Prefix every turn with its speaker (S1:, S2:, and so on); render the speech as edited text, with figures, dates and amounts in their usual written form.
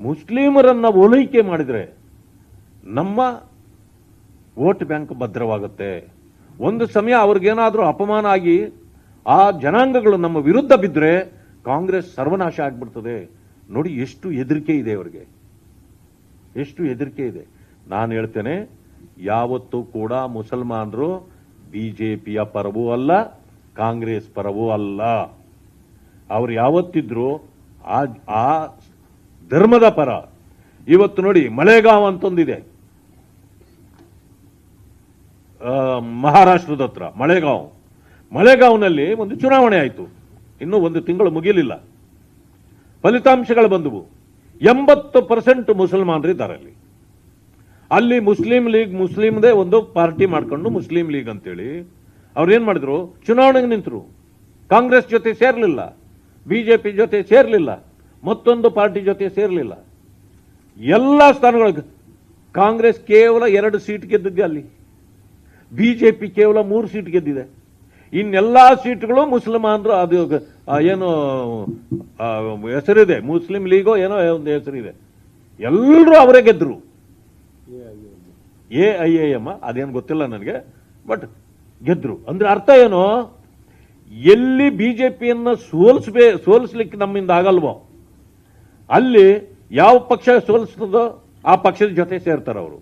S1: ಮುಸ್ಲಿಮರನ್ನ ಓಲೈಕೆ ಮಾಡಿದರೆ ನಮ್ಮ vote bank ಭದ್ರವಾಗುತ್ತೆ. ಒಂದು ಸಮಯ ಅವ್ರಿಗೇನಾದರೂ ಅಪಮಾನ ಆಗಿ ಆ ಜನಾಂಗಗಳು ನಮ್ಮ ವಿರುದ್ಧ ಬಿದ್ದರೆ ಕಾಂಗ್ರೆಸ್ ಸರ್ವನಾಶ ಆಗ್ಬಿಡ್ತದೆ. ನೋಡಿ ಎಷ್ಟು ಹೆದರಿಕೆ ಇದೆ ಅವರಿಗೆ, ಎಷ್ಟು ಹೆದರಿಕೆ ಇದೆ. ನಾನು ಹೇಳ್ತೇನೆ, ಯಾವತ್ತೂ ಕೂಡ ಮುಸಲ್ಮಾನರು ಬಿಜೆಪಿಯ ಪರವೂ ಅಲ್ಲ, ಕಾಂಗ್ರೆಸ್ ಪರವೂ ಅಲ್ಲ. ಅವ್ರು ಯಾವತ್ತಿದ್ರು ಆ ಧರ್ಮದ ಪರ. ಇವತ್ತು ನೋಡಿ, ಮಳೆಗಾಂವ್ ಅಂತೊಂದಿದೆ ಮಹಾರಾಷ್ಟ್ರದ ಹತ್ರ, ಮಳೆಗಾಂವ್ನಲ್ಲಿ ಒಂದು ಚುನಾವಣೆ ಆಯಿತು. ಇನ್ನೂ 1 ತಿಂಗಳು ಮುಗಿಲಿಲ್ಲ, ಫಲಿತಾಂಶಗಳು ಬಂದವು. 80% ಮುಸಲ್ಮಾನರಿದ್ದಾರೆ ಅಲ್ಲಿ. ಮುಸ್ಲಿಂ ಲೀಗ್, ಮುಸ್ಲಿಮ್ದೇ ಒಂದು ಪಾರ್ಟಿ ಮಾಡ್ಕೊಂಡು ಮುಸ್ಲಿಂ ಲೀಗ್ ಅಂತೇಳಿ ಅವ್ರೇನ್ ಮಾಡಿದ್ರು, ಚುನಾವಣೆಗೆ ನಿಂತರು. ಕಾಂಗ್ರೆಸ್ ಜೊತೆ ಸೇರ್ಲಿಲ್ಲ, ಬಿಜೆಪಿ ಜೊತೆ ಸೇರ್ಲಿಲ್ಲ, ಮತ್ತೊಂದು ಪಾರ್ಟಿ ಜೊತೆ ಸೇರ್ಲಿಲ್ಲ. ಎಲ್ಲ ಸ್ಥಾನಗಳು ಕಾಂಗ್ರೆಸ್ ಕೇವಲ 2 ಸೀಟ್ ಗೆದ್ದಿದೆ ಅಲ್ಲಿ, ಬಿಜೆಪಿ ಕೇವಲ 3 ಸೀಟ್ ಗೆದ್ದಿದೆ. ಇನ್ನೆಲ್ಲಾ ಸೀಟ್ಗಳು ಮುಸಲ್ಮಾನರು. ಅದು ಏನು ಹೆಸರಿದೆ, ಮುಸ್ಲಿಂ ಲೀಗೋ ಏನೋ ಒಂದು ಹೆಸರಿದೆ, ಎಲ್ಲರೂ ಅವರೇ ಗೆದ್ರು. AIAM ಅದೇನು ಗೊತ್ತಿಲ್ಲ ನನಗೆ, ಬಟ್ ಗೆದ್ರು. ಅಂದ್ರೆ ಅರ್ಥ ಏನು, ಎಲ್ಲಿ ಬಿಜೆಪಿಯನ್ನ ಸೋಲಿಸ್ಲಿಕ್ಕೆ ನಮ್ಮಿಂದ ಆಗಲ್ವೋ ಅಲ್ಲಿ ಯಾವ ಪಕ್ಷ ಸೋಲಿಸ್ತದೋ ಆ ಪಕ್ಷದ ಜೊತೆ ಸೇರ್ತಾರೆ ಅವರು.